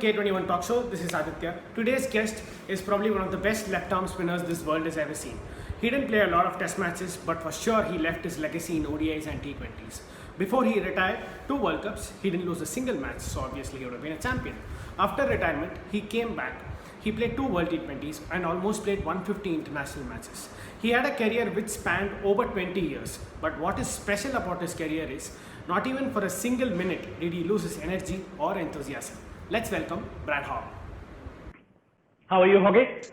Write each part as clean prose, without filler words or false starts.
K21 Talk Show. This is Aditya. Today's guest is probably one of the best left-arm spinners this world has ever seen. He didn't play a lot of test matches, but for sure he left his legacy in ODIs and T20s. Before he retired, 2 World Cups, he didn't lose a single match, so obviously he would have been a champion. After retirement, he came back. He played 2 World T20s and almost played 150 international matches. He had a career which spanned over 20 years, but what is special about his career is not even for a single minute did he lose his energy or enthusiasm. Let's welcome Brad Hogg. How are you, Hoggy?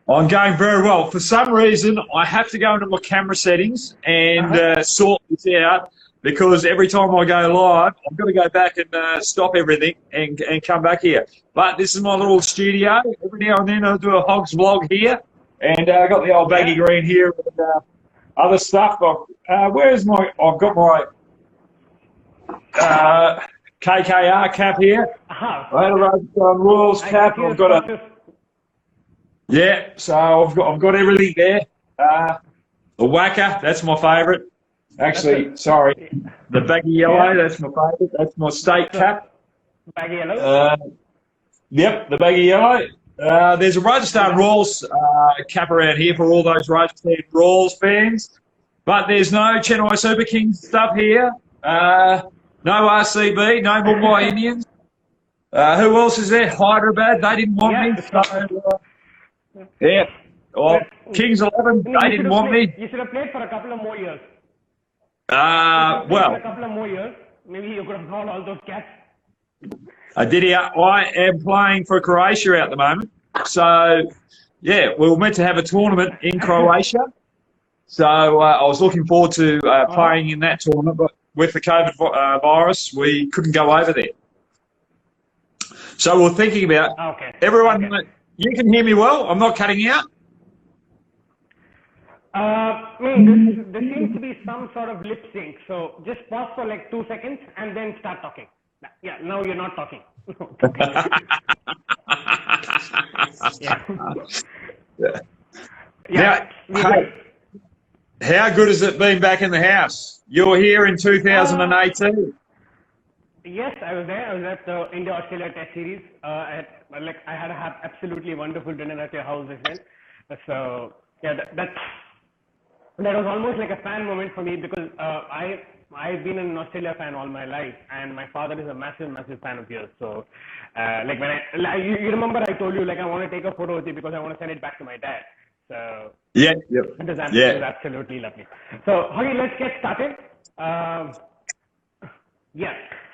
I'm going very well. For some reason, I have to go into my camera settings and sort this out because every time I go live, I've got to go back and stop everything and come back here. But this is my little studio. Every now and then I'll do a Hogg's vlog here. And I've got the old baggy green here and other stuff. Where's my... I've got my KKR cap here. I had a Rajasthan Royals cap. I've got a... Yeah, so I've got everything there. The whacker, that's my favourite. Actually, sorry, the baggy yellow, that's my favourite. That's my state cap. Baggy yellow? Yep, the baggy yellow. There's a Rajasthan Royals cap around here for all those Rajasthan Royals fans. But there's no Chennai Super Kings stuff here. No RCB, no Mumbai Indians. Who else is there? Hyderabad, they didn't want me. So, yeah. Well, Kings 11, they didn't want me. You should have played for a couple of more years. Well. For a couple of more years, maybe you could have got all those caps. I am playing for Croatia at the moment. So, yeah, we were meant to have a tournament in Croatia. So I was looking forward to playing in that tournament, but with the COVID virus, we couldn't go over there. So we're thinking about everyone. Okay. You can hear me well? I'm not cutting out? There seems to be some sort of lip sync. So just pause for like 2 seconds and then start talking. Yeah, now you're not talking. How good has it been back in the house? You were here in 2018. Yes, I was there. I was at the India-Australia Test Series. I had an absolutely wonderful dinner at your house as well. So yeah, that was almost like a fan moment for me because I've been an Australia fan all my life, and my father is a massive fan of yours. So, you remember I told you I want to take a photo with you because I want to send it back to my dad. So it was absolutely lovely. So, Hoggy, let's get started.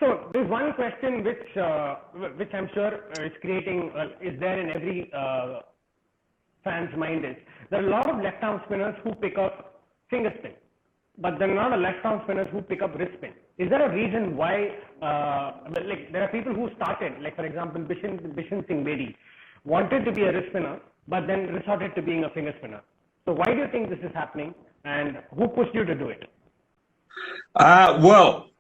So there's one question which I'm sure is creating is there in every fan's mind is there are a lot of left-arm spinners who pick up finger spin, but there are not a left-arm spinners who pick up wrist spin. Is there a reason why? There are people who started, for example, Bishan Singh Bedi wanted to be a wrist spinner, but then resorted to being a finger spinner. So why do you think this is happening, and who pushed you to do it? Well,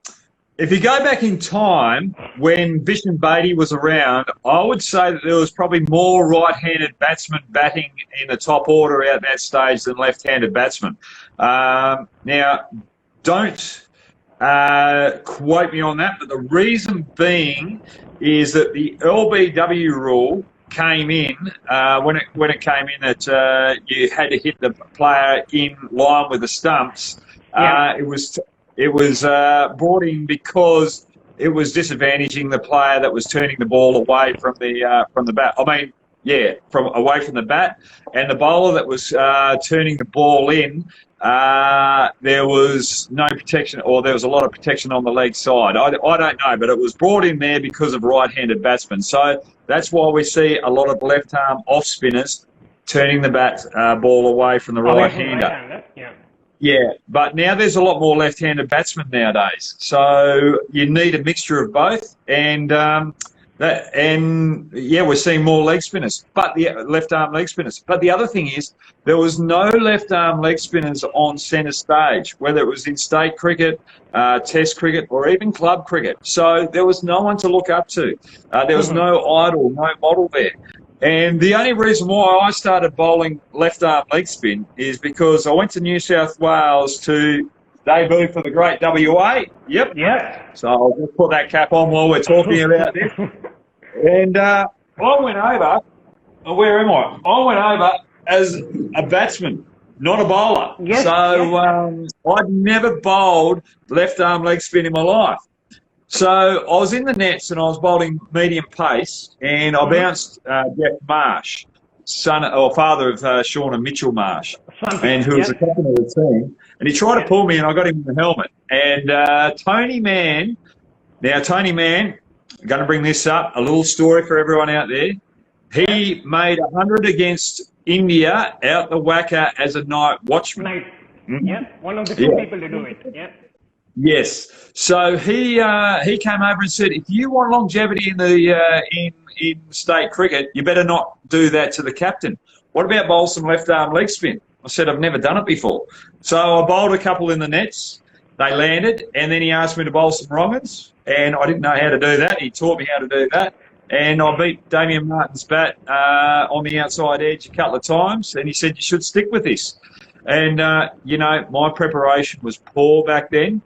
if you go back in time, when Bishan Bedi was around, I would say that there was probably more right-handed batsmen batting in the top order at that stage than left-handed batsmen. Now, don't quote me on that, but the reason being is that the LBW rule came in when it came in that you had to hit the player in line with the stumps. It was brought in because it was disadvantaging the player that was turning the ball away from the bat. Away from the bat, and the bowler that was turning the ball in. There was no protection, or there was a lot of protection on the leg side. I don't know, but it was brought in there because of right-handed batsmen. So that's why we see a lot of left-arm off-spinners turning the ball away from the right-hander. Yeah, but now there's a lot more left-handed batsmen nowadays. So you need a mixture of both, and we're seeing more leg spinners, but the left-arm leg spinners. But the other thing is, there was no left-arm leg spinners on centre stage, whether it was in state cricket, test cricket, or even club cricket. So there was no one to look up to. There was no idol, no model there. And the only reason why I started bowling left-arm leg spin is because I went to New South Wales to debut for the great WA. Yep. Yeah. So I'll just put that cap on while we're talking about this. And I went over. Where am I? I went over as a batsman, not a bowler. Yes, I'd never bowled left arm leg spin in my life. So I was in the nets and I was bowling medium pace, and I bounced Jeff Marsh, father of Sean and Mitchell Marsh, and who was the captain of the team. And he tried to pull me, and I got him in the helmet. And Tony Mann, I'm going to bring this up, a little story for everyone out there. He made 100 against India out the whacker as a night watchman. One of the two people to do it. Yes. So he came over and said, if you want longevity in the in state cricket, you better not do that to the captain. What about bowl some left arm leg spin? I said, I've never done it before. So I bowled a couple in the nets. They landed, and then he asked me to bowl some wrong-uns, and I didn't know how to do that. He taught me how to do that. And I beat Damien Martin's bat on the outside edge a couple of times, and he said, you should stick with this. And, my preparation was poor back then.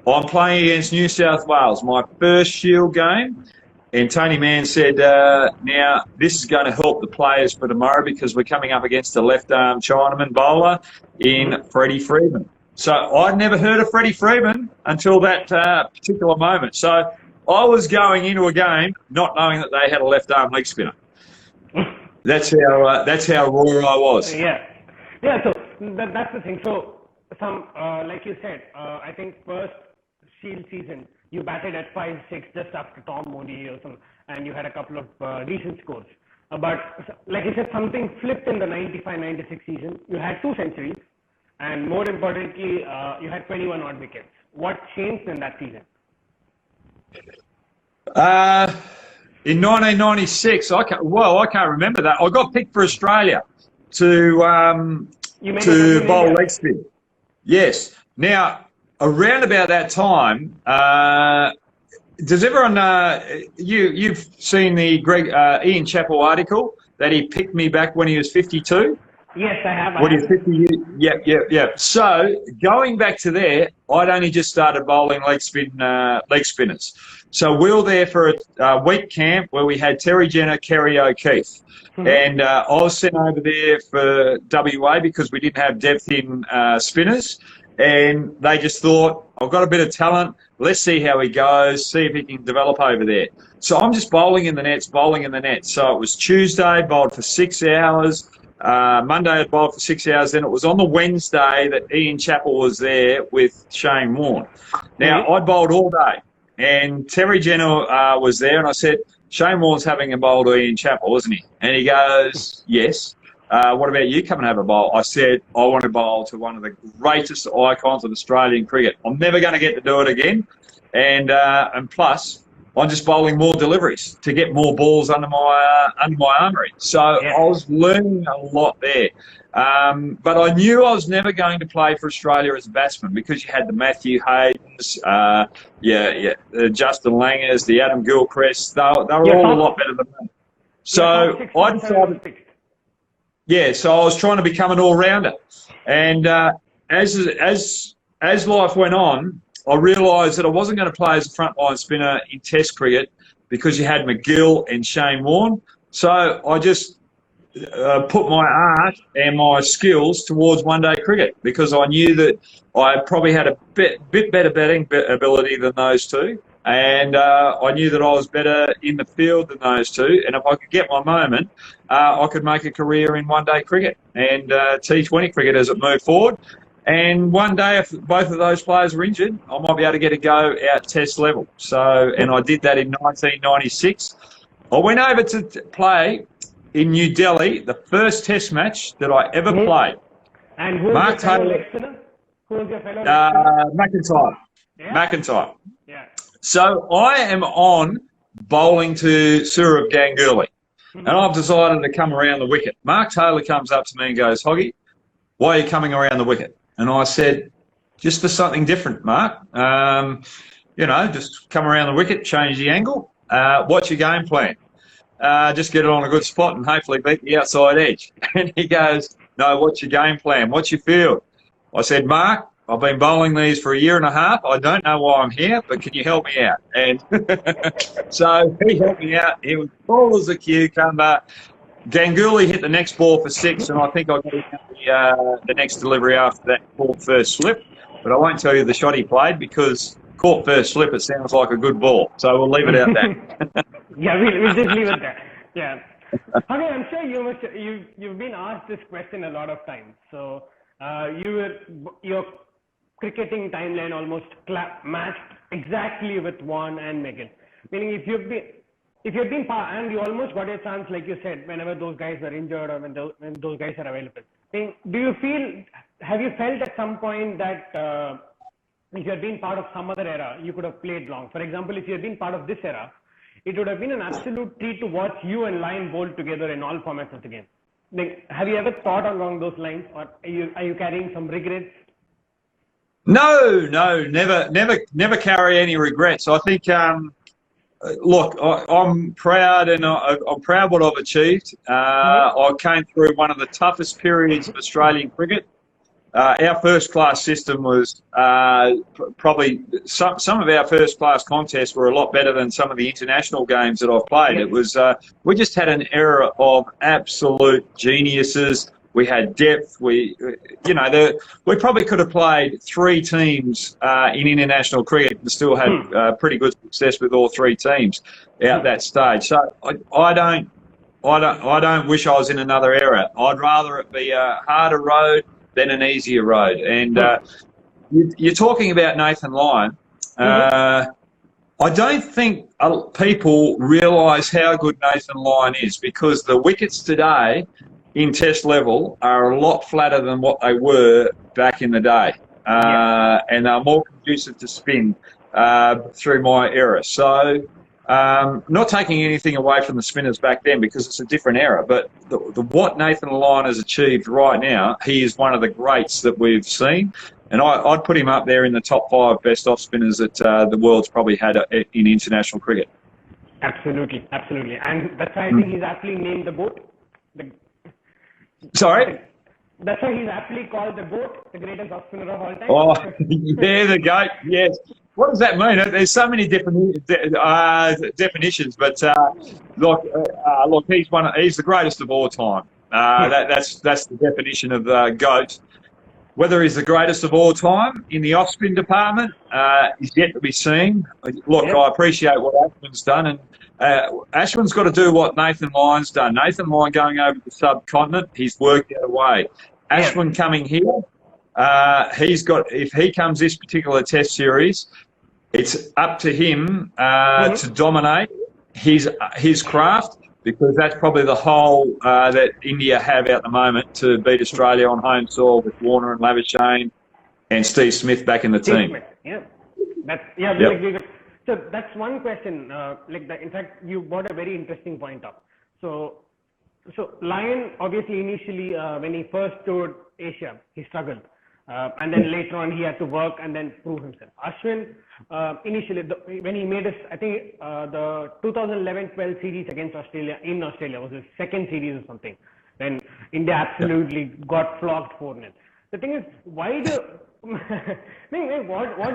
I'm playing against New South Wales, my first Shield game, and Tony Mann said, now, this is going to help the players for tomorrow because we're coming up against a left-arm Chinaman bowler in Freddie Freeman. So I'd never heard of Freddie Freeman until that particular moment. So I was going into a game not knowing that they had a left-arm leg spinner. That's how raw I was. So that's the thing. So like you said, I think first Shield season you batted at 5-6 just after Tom Modi or something, and you had a couple of decent scores. But like you said, something flipped in the 95-96 season. You had 2 centuries, and more importantly, you had 21 odd wickets. What changed in that season? In 1996, I can't remember that. I got picked for Australia to bowl leg spin. Yes. Now, around about that time, does everyone you've seen the Ian Chappell article that he picked me back when he was 52? Yes, I have. What is 50? Yeah. So going back to there, I'd only just started bowling leg spinners. So we were there for a week camp where we had Terry Jenner, Kerry O'Keefe. And I was sent over there for WA because we didn't have depth in spinners. And they just thought, I've got a bit of talent. Let's see how he goes, see if he can develop over there. So I'm just bowling in the nets. So it was Tuesday, bowled for 6 hours. Monday I bowled for 6 hours. Then it was on the Wednesday that Ian Chappell was there with Shane Warne. Now, I bowled all day. And Terry Jenner was there, and I said, Shane Warne's having a bowl to Ian Chappell, isn't he? And he goes, yes. What about you come and have a bowl? I said, I want to bowl to one of the greatest icons of Australian cricket. I'm never going to get to do it again. And plus, I'm just bowling more deliveries to get more balls under my armoury. So I was learning a lot there. But I knew I was never going to play for Australia as a batsman because you had the Matthew Haydens, the Justin Langers, the Adam Gilchrist. They were all a lot better than me. So I decided... Yeah, so I was trying to become an all-rounder. And as life went on, I realised that I wasn't going to play as a frontline spinner in Test cricket because you had McGill and Shane Warne. So I just put my art and my skills towards one-day cricket because I knew that I probably had a bit better batting ability than those two. And I knew that I was better in the field than those two. And if I could get my moment, I could make a career in one-day cricket and T20 cricket as it moved forward. And one day, if both of those players were injured, I might be able to get a go out Test level. So, and I did that in 1996. I went over to play in New Delhi, the first Test match that I ever played. And who was your fellow leg spinner? McIntyre. Yeah. McIntyre. Yeah. So I am on bowling to Sourav Ganguly, and I've decided to come around the wicket. Mark Taylor comes up to me and goes, Hoggy, why are you coming around the wicket? And I said, just for something different, Mark. Just come around the wicket, change the angle. What's your game plan? Just get it on a good spot and hopefully beat the outside edge. And he goes, no, what's your game plan? What's your field? I said, Mark, I've been bowling these for a year and a half. I don't know why I'm here, but can you help me out? And so he helped me out. He was cool as a cucumber. Ganguly hit the next ball for 6, and I think I got the next delivery after that caught first slip. But I won't tell you the shot he played because caught first slip, it sounds like a good ball. So we'll leave it out there. Yeah, we'll just leave it there. Yeah. I mean, I'm sure you've been asked this question a lot of times. So your cricketing timeline almost matched exactly with Juan and Megan. Meaning if you've been part, and you almost got a chance, like you said, whenever those guys are injured or when those guys are available. Have you felt at some point that if you had been part of some other era, you could have played long? For example, if you had been part of this era, it would have been an absolute treat to watch you and Lyon bowl together in all formats of the game. Like, have you ever thought along those lines, or are you carrying some regrets? No, never carry any regrets. I think, look, I'm proud, and I'm proud what I've achieved. I came through one of the toughest periods of Australian cricket. Our first-class system was probably some of our first-class contests were a lot better than some of the international games that I've played. It was we just had an era of absolute geniuses. We had depth. We probably could have played 3 teams in international cricket and still had pretty good success with all 3 teams at that stage. So I don't wish I was in another era. I'd rather it be a harder road than an easier road. And you're talking about Nathan Lyon. I don't think people realise how good Nathan Lyon is, because the wickets today in Test level are a lot flatter than what they were back in the day, and they're more conducive to spin through my era. So not taking anything away from the spinners back then, because it's a different era, but what Nathan Lyon has achieved right now, he is one of the greats that we've seen, and I'd put him up there in the top 5 best off spinners that the world's probably had in international cricket. Absolutely, and that's why I think he's aptly named the GOAT. Sorry? That's why he's aptly called the GOAT, the greatest off spinner of all time. Oh, yeah, the GOAT, yes. What does that mean? There's so many different definitions, but look, he's the greatest of all time. That's the definition of GOAT. Whether he's the greatest of all time in the off-spin department is yet to be seen. Look, I appreciate what Ashwin's done, and Ashwin's got to do what Nathan Lyon's done. Nathan Lyon going over the subcontinent, he's worked out a way. Ashwin coming here, if he comes this particular Test series, it's up to him to dominate his craft, because that's probably the hole that India have at the moment to beat Australia on home soil with Warner and Labuschagne and Steve Smith back in the team. So that's one question. In fact, you brought a very interesting point up. So Lyon, obviously, initially when he first toured Asia, he struggled. And then later on, he had to work and then prove himself. Ashwin, initially, when he made the 2011-12 series against Australia in Australia was his second series or something, when India absolutely got flogged 4-0. The thing is, what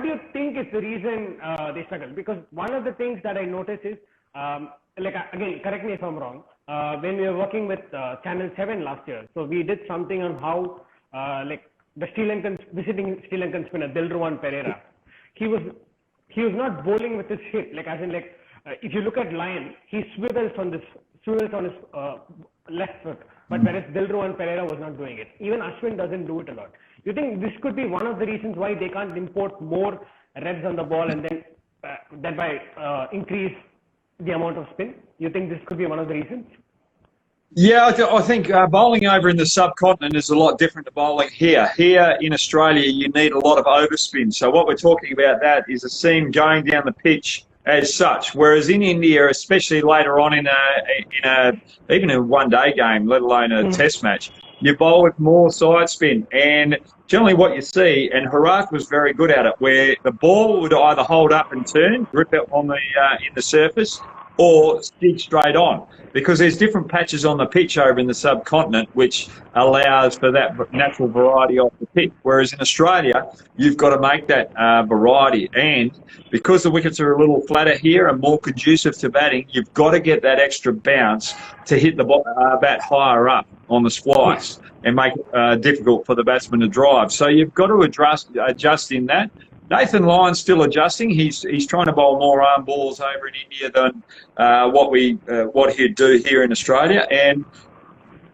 do you think is the reason they struggle? Because one of the things that I noticed is, again, correct me if I'm wrong, when we were working with Channel 7 last year, so we did something on how, the visiting Sri Lankan spinner Dilruwan Pereira, he was not bowling with his hip, if you look at Lyon, he swivels on his left foot, but whereas Dilruwan Pereira was not doing it. Even Ashwin doesn't do it a lot. You think this could be one of the reasons why they can't import more revs on the ball and then thereby increase the amount of spin? You think this could be one of the reasons? Yeah, I think bowling over in the subcontinent is a lot different to bowling here. Here in Australia, you need a lot of overspin. So what we're talking about that is a seam going down the pitch as such. Whereas in India, especially later on even in a one-day game, let alone a Test match, you bowl with more side spin. And generally what you see, and Hogg was very good at it, where the ball would either hold up and turn, grip it on in the surface, or stick straight on, because there's different patches on the pitch over in the subcontinent which allows for that natural variety off the pitch. Whereas in Australia, you've got to make that variety, and because the wickets are a little flatter here and more conducive to batting, you've got to get that extra bounce to hit the bat higher up on the splice and make it difficult for the batsman to drive. So you've got to adjust in that. Nathan Lyon's still adjusting. He's trying to bowl more arm balls over in India than what he'd do here in Australia. And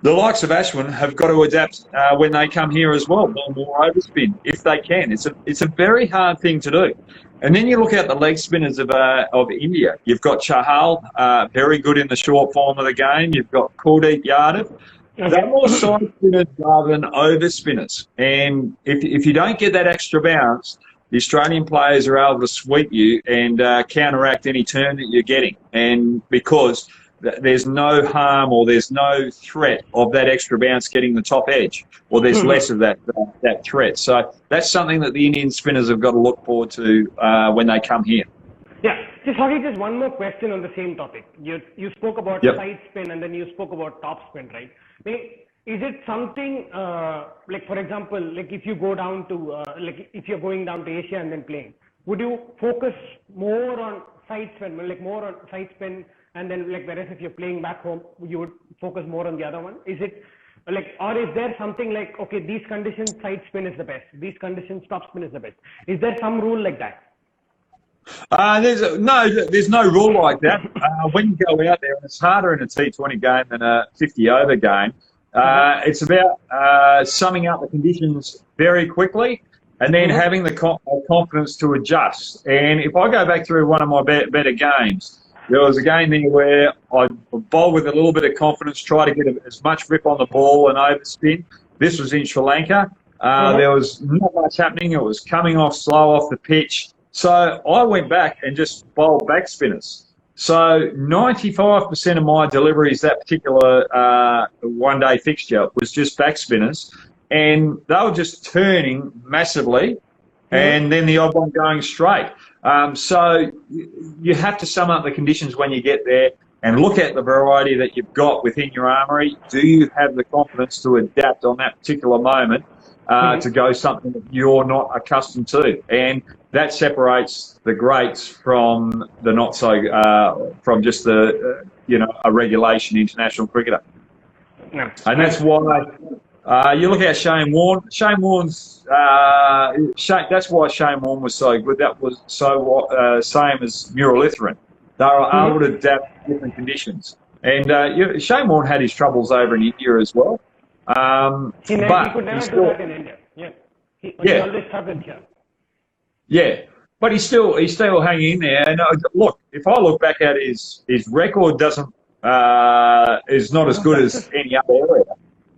the likes of Ashwin have got to adapt when they come here as well, bowl more overspin if they can. It's a very hard thing to do. And then you look at the leg spinners of India. You've got Chahal, very good in the short form of the game. You've got Kuldeep Yadav. They're more side spinners rather than over spinners. And if you don't get that extra bounce, the Australian players are able to sweep you and counteract any turn that you're getting. And because there's no harm or there's no threat of that extra bounce getting the top edge, or there's less of that threat. So that's something that the Indian spinners have got to look forward to when they come here. Yeah, just Hoggy, just one more question on the same topic. You spoke about side spin and then you spoke about top spin, right? I mean, is it something like, for example, like if you go down to if you're going down to Asia and then playing, would you focus more on side spin, like more on side spin, and then like whereas if you're playing back home, you would focus more on the other one? Is it like, or is there something like, okay, these conditions side spin is the best, these conditions top spin is the best? Is there some rule like that? There's no rule like that. When you go out there, and it's harder in a T20 game than a 50-over game. It's about summing up the conditions very quickly and then having the confidence to adjust. And if I go back through one of my better games, there was a game there where I bowled with a little bit of confidence, try to get as much rip on the ball and overspin. This was in Sri Lanka. There was not much happening. It was coming off slow off the pitch. So I went back and just bowled back spinners. So 95% of my deliveries that particular one-day fixture was just back spinners, and they were just turning massively, and then the odd one going straight. So you have to sum up the conditions when you get there and look at the variety that you've got within your armoury. Do you have the confidence to adapt on that particular moment to go something that you're not accustomed to? And that separates the greats from the not so, from just the, a regulation international cricketer. No. And that's why you look at Shane Warne. Shane Warne's, that's why Shane Warne was so good. That was so same as Muralitharan. They were able to adapt to different conditions. And Shane Warne had his troubles over in India as well. He could never do that in India. He always struggled here. Yeah, but he's still hanging in there. And look, if I look back at his record, is not as good as any other area.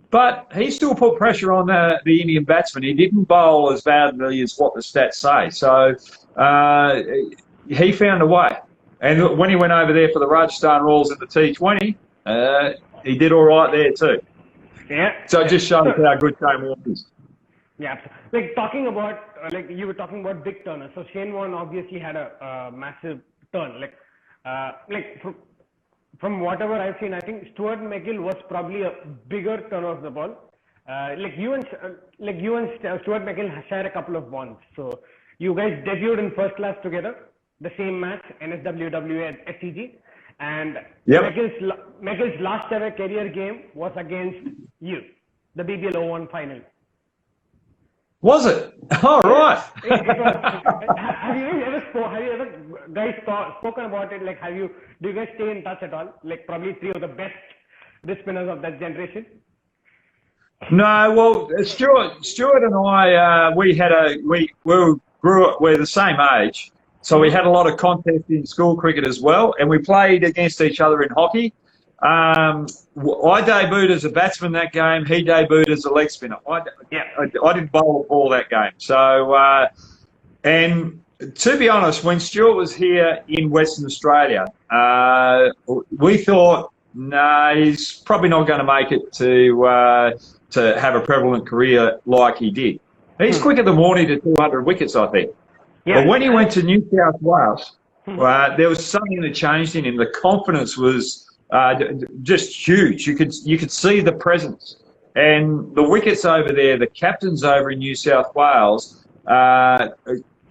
But he still put pressure on the Indian batsman. He didn't bowl as badly as what the stats say. So he found a way. And when he went over there for the Rajasthan Royals at the T20, he did all right there too. Yeah. So it just shows how good Shane Warne is. Yeah, like talking about, like you were talking about big turners. So Shane Warne obviously had a massive turn. From whatever I've seen, I think Stuart McGill was probably a bigger turner of the ball. You and Stuart McGill share a couple of bonds. So you guys debuted in first class together, the same match, NSWWA at SCG. And McGill's last ever career game was against you, the BBL 01 final. Was it? Oh, right. Have you ever guys spoken about it? Like, do you guys stay in touch at all? Like, probably three of the best wrist spinners of that generation. No, well, Stuart and I, we're the same age, so we had a lot of contests in school cricket as well, and we played against each other in hockey. I debuted as a batsman that game. He debuted as a leg spinner. I didn't bowl a ball that game. So, and to be honest, when Stuart was here in Western Australia, we thought, he's probably not going to make it to have a prevalent career like he did. He's quicker than Warney to 200 wickets, I think. Yeah. But when he went to New South Wales, there was something that changed in him. The confidence was just huge. You could see the presence. And the wickets over there, the captains over in New South Wales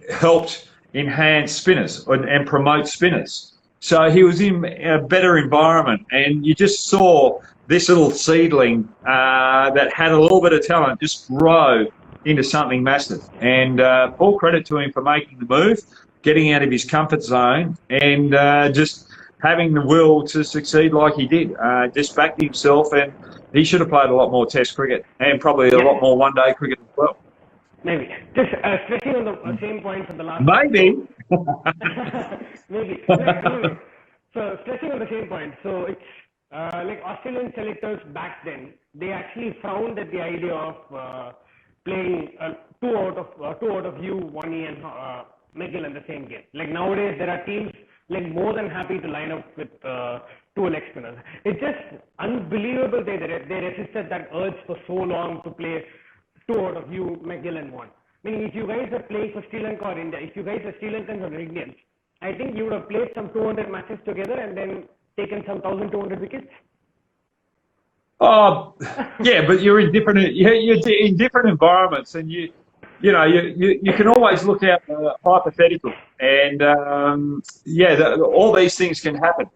helped enhance spinners and promote spinners. So he was in a better environment, and you just saw this little seedling that had a little bit of talent just grow into something massive. And full credit to him for making the move, getting out of his comfort zone, and just having the will to succeed like he did. Just backed himself, and he should have played a lot more Test cricket and probably a lot more one-day cricket as well. Maybe. Just stressing on the same point for the last... Maybe. Maybe. So, stressing on the same point. So, it's like Australian selectors back then, they actually frowned at the idea of playing two out of you, Wani and McGill in the same game. Like nowadays, there are teams like more than happy to line up with two leg spinners. It's just unbelievable they resisted that urge for so long to play two out of you, McGill and one. Meaning, if you guys are playing for Sri Lanka or India, if you guys are Sri Lankans or Indians, I think you would have played some 200 matches together and then taken some 1,200 wickets. Oh, yeah, but you're in different environments, and you can always look out hypothetical, and all these things can happen.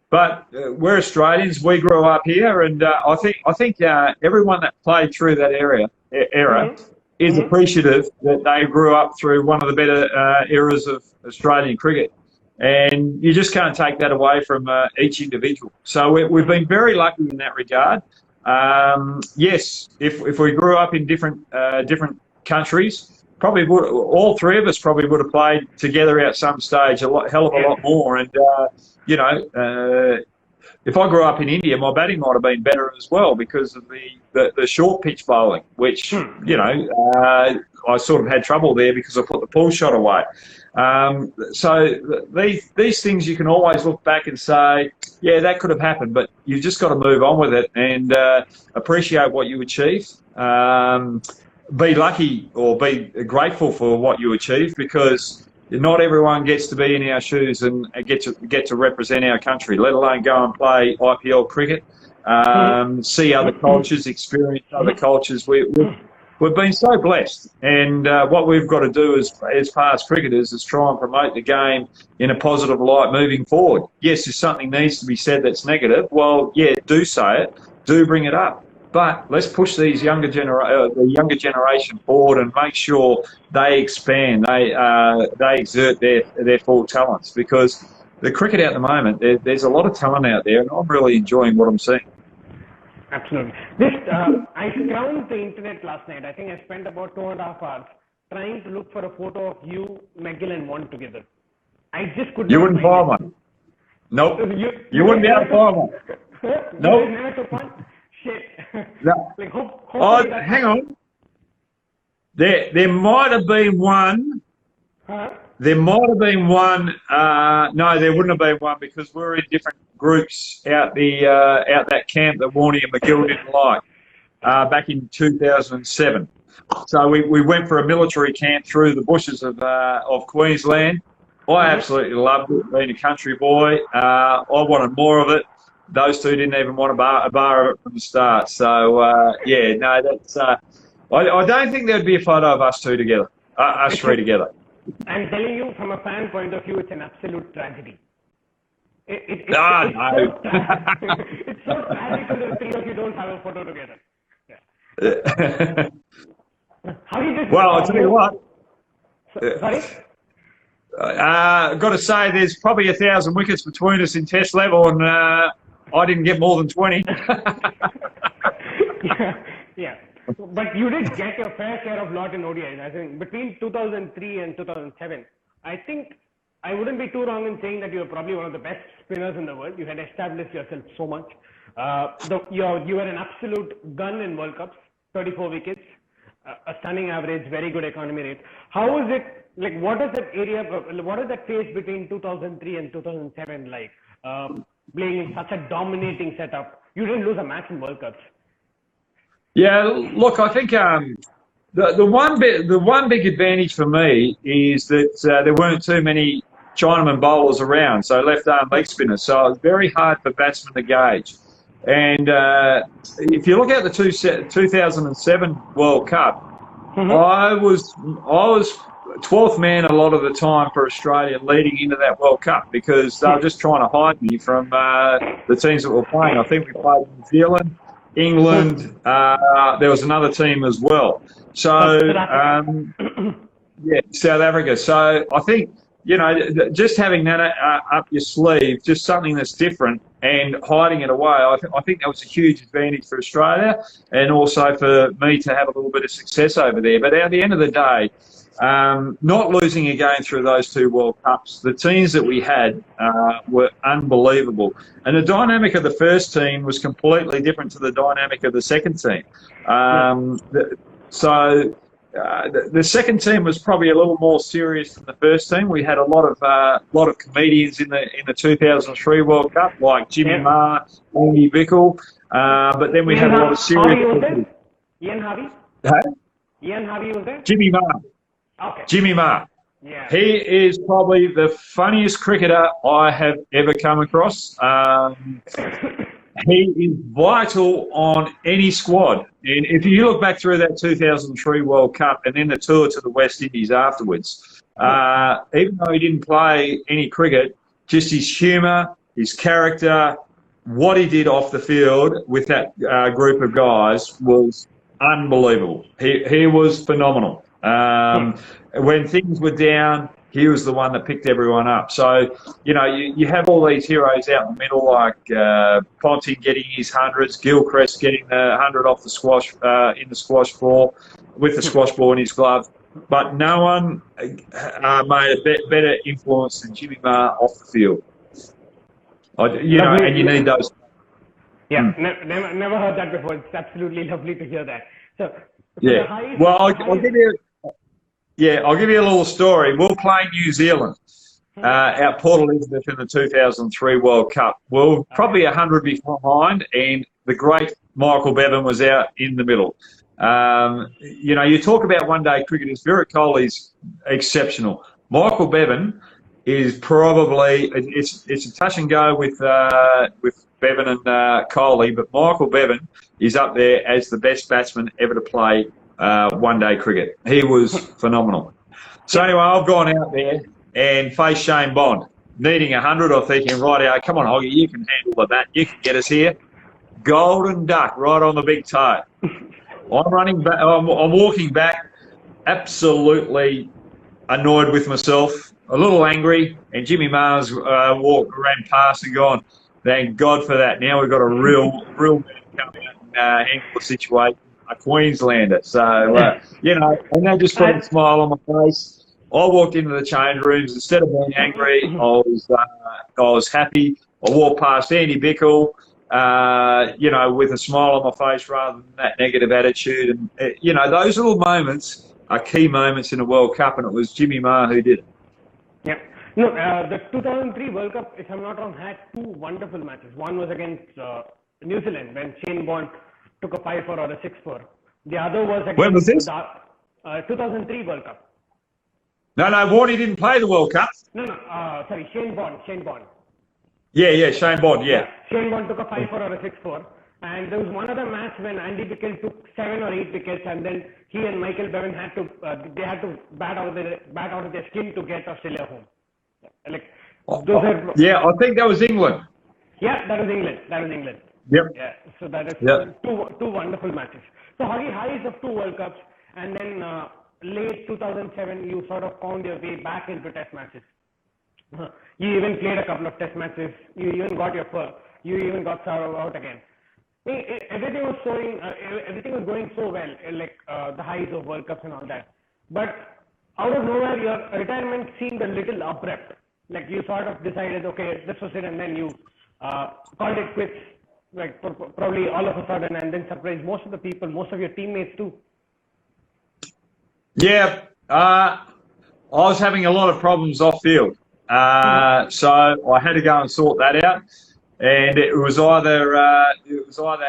But we're Australians. We grew up here, and I think everyone that played through that era is appreciative that they grew up through one of the better eras of Australian cricket. And you just can't take that away from each individual. So we've been very lucky in that regard. Yes, if we grew up in different countries, probably all three of us probably would have played together at some stage hell of a lot more. And if I grew up in India, my batting might have been better as well because of the short pitch bowling, which I sort of had trouble there because I put the pull shot away. So these things you can always look back and say, yeah, that could have happened, but you've just got to move on with it and appreciate what you achieved. Be lucky or be grateful for what you achieved, because not everyone gets to be in our shoes and get to represent our country, let alone go and play IPL cricket, see other cultures, experience other cultures. We've been so blessed, and what we've got to do as past cricketers is try and promote the game in a positive light moving forward. Yes, if something needs to be said that's negative, well, yeah, do say it, do bring it up. But let's push these the younger generation forward and make sure they expand, they exert their full talents, because the cricket at the moment, there's a lot of talent out there, and I'm really enjoying what I'm seeing. Absolutely. I scrounged the internet last night. I think I spent about 2.5 hours trying to look for a photo of you, McGill and One together. I just couldn't. You wouldn't find one. Nope. You wouldn't be able to find one. Nope. You never took one? Shit. No. Like, Hang on. There might have been one. Huh? There might have been one. No, there wouldn't have been one, because we were in different groups out that camp that Warney and McGill didn't like back in 2007. So we went for a military camp through the bushes of Queensland. I absolutely loved it, being a country boy. I wanted more of it. Those two didn't even want a bar of it from the start. So, that's... I don't think there'd be a photo of us two together, us three together. I'm telling you, from a fan point of view, it's an absolute tragedy. It's no. It's so tragic when the three of you don't have a photo together. Yeah. How did this... Well, I'll tell you what. Sorry? Got to say, there's probably 1,000 wickets between us in Test level, and I didn't get more than 20. Yeah. But you did get your fair share of lot in ODIs. I think between 2003 and 2007, I think I wouldn't be too wrong in saying that you were probably one of the best spinners in the world. You had established yourself so much. You were an absolute gun in World Cups, 34 wickets, a stunning average, very good economy rate. How is it, like, what is that phase between 2003 and 2007 like? Playing in such a dominating setup. You didn't lose a match in World Cups. Yeah, look, I think the one big advantage for me is that there weren't too many Chinaman bowlers around, so left-arm leg spinners. So it was very hard for batsmen to gauge. And if you look at the 2007 World Cup, I was 12th man a lot of the time for Australia leading into that World Cup because they were just trying to hide me from the teams that were playing. I think we played New Zealand, England. There was another team as well. So, South Africa. So I think, just having that up your sleeve, just something that's different and hiding it away, I think that was a huge advantage for Australia and also for me to have a little bit of success over there. But at the end of the day, not losing again through those two World Cups, the teams that we had were unbelievable. And the dynamic of the first team was completely different to the dynamic of the second team. The second team was probably a little more serious than the first team. We had a lot of comedians in the 2003 World Cup, like Jimmy Ma, Andy Bickle, but then we had a lot of serious people. Ian Harvey? Ian Harvey was there? Jimmy Ma. Okay. Jimmy Ma. Yeah. He is probably the funniest cricketer I have ever come across. He is vital on any squad. And if you look back through that 2003 World Cup and then the tour to the West Indies afterwards, even though he didn't play any cricket, just his humour, his character, what he did off the field with that group of guys was unbelievable. He was phenomenal. When things were down, he was the one that picked everyone up. So, you have all these heroes out in the middle, like Ponting getting his hundreds, Gilchrist getting the 100 off the squash in the squash ball with the squash ball in his glove. But no one made a better influence than Jimmy Ma off the field. And you need those. Yeah, never heard that before. It's absolutely lovely to hear that. So, well, I'll give you. Yeah, I'll give you a little story. We'll play New Zealand at Port Elizabeth in the 2003 World Cup. We're probably 100 behind, and the great Michael Bevan was out in the middle. You talk about one-day cricketers. Virat Kohli's exceptional. Michael Bevan is probably it's a touch and go with Bevan and Kohli, but Michael Bevan is up there as the best batsman ever to play one-day cricket. He was phenomenal. So anyway, I've gone out there and faced Shane Bond, needing 100 or thinking, right, come on, Hoggy, you can handle that. You can get us here. Golden duck right on the big toe. I'm running back. I'm walking back, absolutely annoyed with myself, a little angry, and Jimmy Mars ran past and gone, thank God for that. Now we've got a real man coming out and handle the situation. A Queenslander. So, and they just put a smile on my face. I walked into the change rooms. Instead of being angry, I was happy. I walked past Andy Bickle, with a smile on my face rather than that negative attitude. And, those little moments are key moments in a World Cup, and it was Jimmy Ma who did it. Yeah. No, the 2003 World Cup, if I'm not wrong, had two wonderful matches. One was against New Zealand when Shane Bond took a 5-4 or a 6-4. The other was against when was this? 2003 World Cup. No, Warnie didn't play the World Cup. No, sorry, Shane Bond. Yeah, Shane Bond, yeah. Shane Bond took a 5-4 or a 6-4. And there was one other match when Andy Bickle took 7 or 8 wickets, and then he and Michael Bevan had to bat out of their skin to get Australia home. I think that was England. Yeah, that was England. Yep. Yeah, so that is two wonderful matches. So Hoggy, highs of 2 World Cups, and then late 2007, you sort of found your way back into Test matches. You even played a couple of Test matches. You even got your fur. You even got Sarov out again. Everything was going so well, the highs of World Cups and all that. But out of nowhere, your retirement seemed a little abrupt. Like you sort of decided, okay, this was it, and then you called it quits. Probably all of a sudden, and then surprised most of the people, most of your teammates too. Yeah, I was having a lot of problems off field, so I had to go and sort that out. And it was either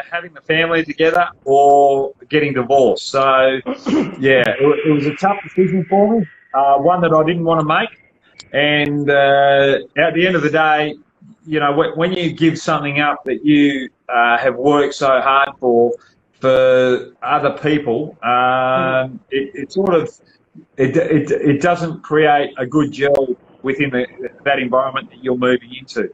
having the family together or getting divorced. So yeah, it was a tough decision for me, one that I didn't want to make. And at the end of the day, you know, when you give something up that you have worked so hard for other people, it sort of it doesn't create a good gel within that environment that you're moving into.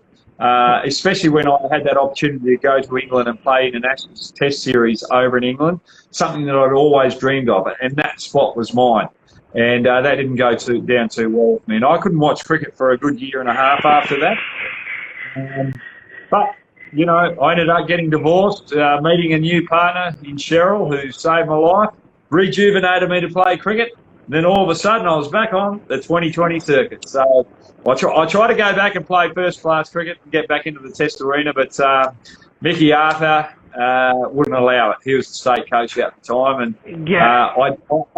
Especially when I had that opportunity to go to England and play in an Ashes Test series over in England, something that I'd always dreamed of, and that spot was mine. And that didn't go down too well for me. And I couldn't watch cricket for a good year and a half after that. But, you know, I ended up getting divorced, meeting a new partner in Cheryl who saved my life, rejuvenated me to play cricket. Then all of a sudden I was back on the 2020 circuit. So I try to go back and play first-class cricket and get back into the Test arena, but Mickey Arthur wouldn't allow it. He was the state coach at the time. And I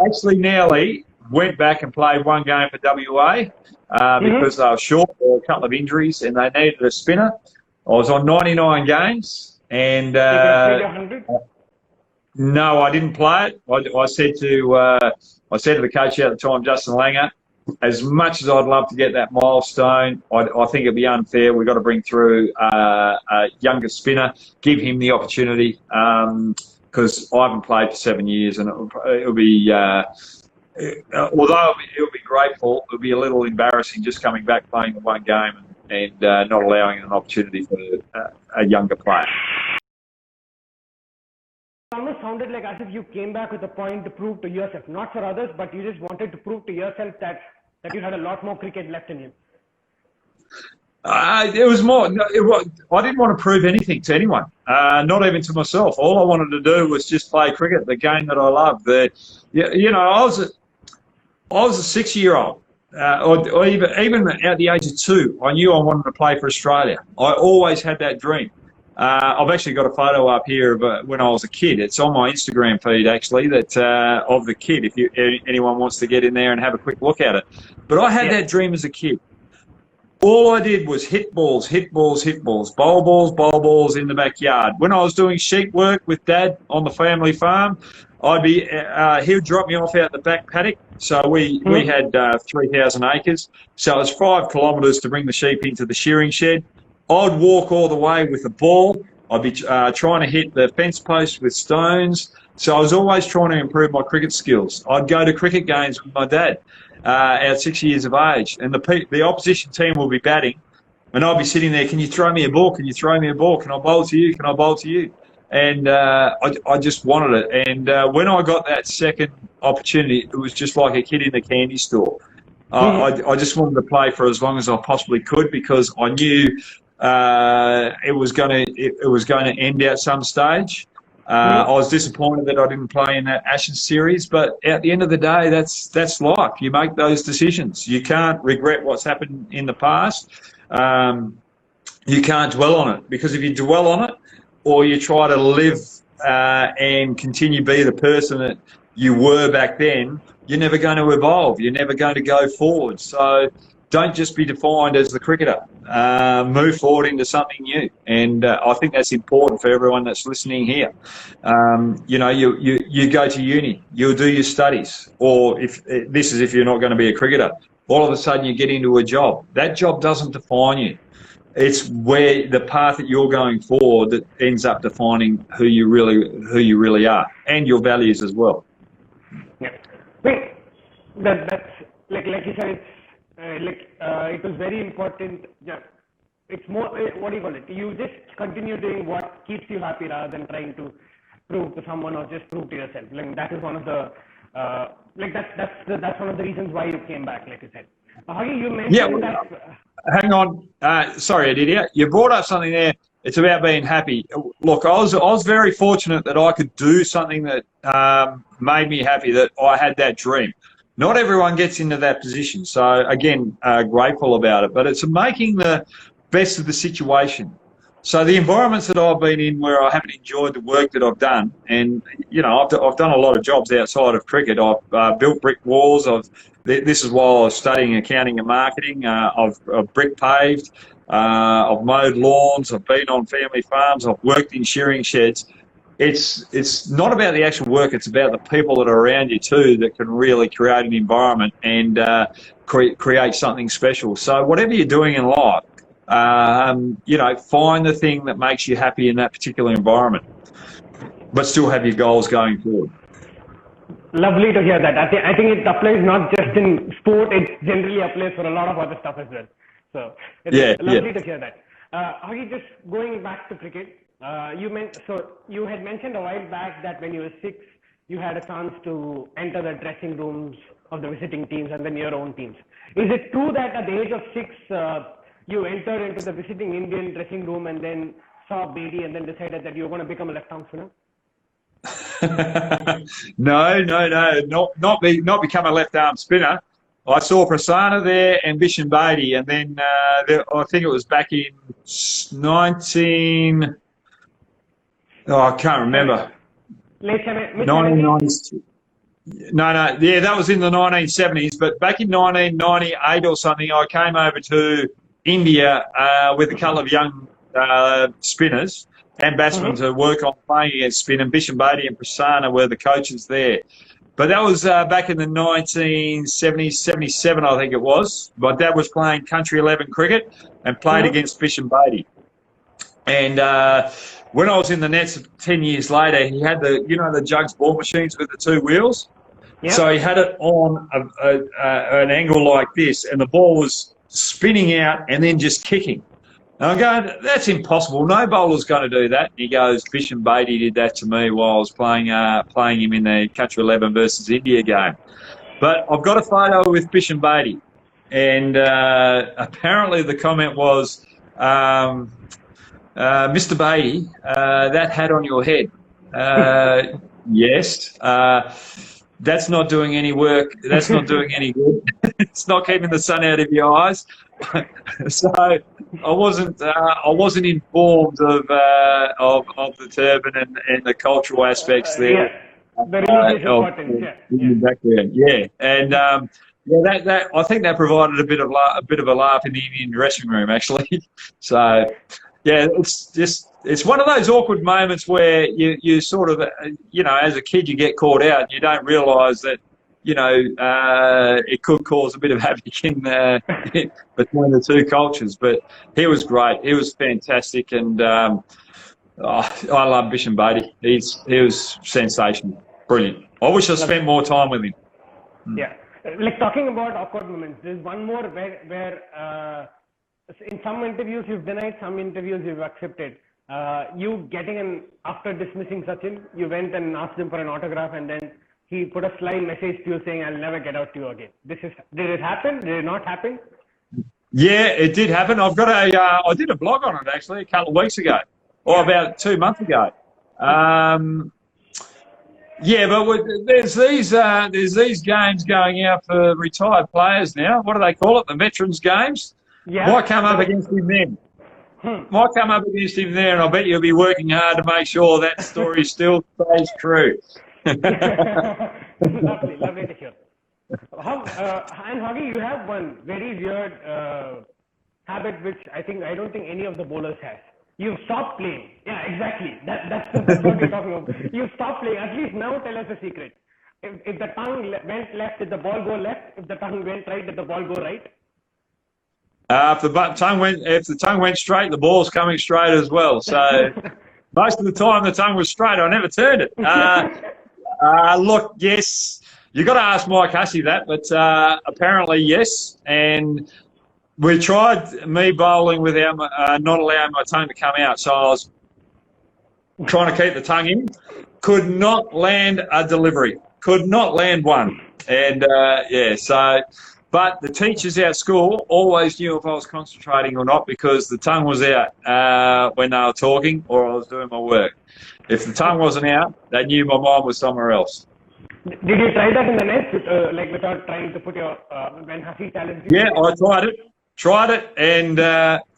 actually nearly went back and played one game for WA because they were short for a couple of injuries and they needed a spinner. I was on 99 games and no, I didn't play it. I said to the coach at the time, Justin Langer, as much as I'd love to get that milestone, I think it'd be unfair. We've got to bring through a younger spinner, give him the opportunity because I haven't played for 7 years and it'll be... although it'll be grateful, it'll be a little embarrassing just coming back playing the one game and not allowing an opportunity for a younger player. It almost sounded like as if you came back with a point to prove to yourself, not for others, but you just wanted to prove to yourself that you had a lot more cricket left in you. It was more. I didn't want to prove anything to anyone, not even to myself. All I wanted to do was just play cricket, the game that I loved. You know, I was a 6-year-old, or even at the age of 2, I knew I wanted to play for Australia. I always had that dream. I've actually got a photo up here of when I was a kid. It's on my Instagram feed, actually, that of the kid, if anyone wants to get in there and have a quick look at it. But I had that dream as a kid. All I did was hit balls, bowl balls in the backyard. When I was doing sheep work with Dad on the family farm, he would drop me off out the back paddock. So we had 3,000 acres. So it was 5 kilometres to bring the sheep into the shearing shed. I'd walk all the way with a ball. I'd be trying to hit the fence post with stones. So I was always trying to improve my cricket skills. I'd go to cricket games with my dad at 6 years of age, and the opposition team will be batting, and I'll be sitting there, can you throw me a ball? Can you throw me a ball? Can I bowl to you? Can I bowl to you? And I just wanted it. And when I got that second opportunity, it was just like a kid in a candy store. I just wanted to play for as long as I possibly could because I knew it was going to end at some stage. I was disappointed that I didn't play in that Ashes series, but at the end of the day, that's life. You make those decisions. You can't regret what's happened in the past. You can't dwell on it, because if you dwell on it or you try to live and continue to be the person that you were back then, you're never going to evolve. You're never going to go forward. So don't just be defined as the cricketer. Move forward into something new. And I think that's important for everyone that's listening here. You know, you go to uni, you'll do your studies, or if you're not going to be a cricketer, all of a sudden you get into a job. That job doesn't define you. It's where the path that you're going forward that ends up defining who you really are, and your values as well. Yeah. Wait, that's like you said, it was very important. Yeah, it's more, what do you call it? You just continue doing what keeps you happy rather than trying to prove to someone or just prove to yourself. Like that is one of the that's one of the reasons why you came back, like you said. Hoggy, you mentioned that. Hang on, sorry, Aditya. You brought up something there. It's about being happy. Look, I was very fortunate that I could do something that made me happy, that I had that dream. Not everyone gets into that position. So, again, grateful about it. But it's making the best of the situation. So the environments that I've been in where I haven't enjoyed the work that I've done, and, you know, I've done a lot of jobs outside of cricket. I've built brick walls. This is while I was studying accounting and marketing. I've brick paved. I've mowed lawns. I've been on family farms. I've worked in shearing sheds. it's not about the actual work, it's about the people that are around you too that can really create an environment and create something special. So whatever you're doing in life, find the thing that makes you happy in that particular environment, but still have your goals going forward. Lovely to hear that. I think it applies not just in sport, it generally applies for a lot of other stuff as well. So it's lovely to hear that. Hoggy, just going back to cricket, you had mentioned a while back that when you were 6, you had a chance to enter the dressing rooms of the visiting teams and then your own teams. Is it true that at the age of 6, you entered into the visiting Indian dressing room and then saw Bedi and then decided that you were going to become a left-arm spinner? No, not become a left-arm spinner. I saw Prasanna there and Vishen Bedi, and then I think it was back in 19. Oh, I can't remember. Late 1990s. No, yeah, that was in the 1970s. But back in 1998 or something, I came over to India with a couple of young spinners and batsmen to work on playing against spin, and Vishen Bedi and Prasanna were the coaches there. But that was back in the 1970s, 77, I think it was. My dad was playing Country 11 cricket and played against Vishen Bedi. And when I was in the nets 10 years later, he had the Jugs ball machines with the 2 wheels. Yep. So he had it on an angle like this, and the ball was spinning out and then just kicking. And I'm going, that's impossible. No bowler's going to do that. And he goes, Vishen Bedi did that to me while I was playing him in the Country 11 versus India game. But I've got a photo with Vishen Bedi, and apparently the comment was, Mr. Bedi, that hat on your head. Yes. That's not doing any work. That's not doing any good. It's not keeping the sun out of your eyes. So I wasn't informed of the turban and the cultural aspects there. The religious importance. Background. Yeah, and that I think that provided a bit of a laugh in the Indian dressing room actually. So yeah, it's one of those awkward moments where you sort of as a kid you get caught out and you don't realise that it could cause a bit of havoc in between the 2 cultures. But he was great. He was fantastic, and I love Vishen Bedi. He was sensational, brilliant. I wish I spent more time with him. Yeah, like talking about awkward moments. There's one more where in some interviews you've denied, some interviews you've accepted. You getting after dismissing Sachin, you went and asked him for an autograph, and then he put a sly message to you saying, "I'll never get out to you again." Did it happen? Did it not happen? Yeah, it did happen. I've got I did a blog on it actually a couple of weeks ago, or about 2 months ago. Yeah, but there's these games going out for retired players now. What do they call it? The Veterans Games. Yeah. Might come up against him then. Might come up against him there, and I bet you'll be working hard to make sure that story still stays true. Lovely to hear. And Hoggy, you have one very weird habit which I don't think any of the bowlers has. You've stopped playing. Yeah, exactly. That's what you're talking about. You've stopped playing. At least now tell us the secret. If the tongue went left, did the ball go left? If the tongue went right, did the ball go right? If the tongue went straight, the ball's coming straight as well. So most of the time the tongue was straight. I never turned it. Look, yes, you got to ask Mike Hussey that, but apparently yes. And we tried me bowling without not allowing my tongue to come out. So I was trying to keep the tongue in. Could not land a delivery. Could not land one. And but the teachers at school always knew if I was concentrating or not because the tongue was out when they were talking or I was doing my work. If the tongue wasn't out, they knew my mind was somewhere else. Did you try that in the nets, without trying to put your when Hussey challenged you? Yeah, I tried it, and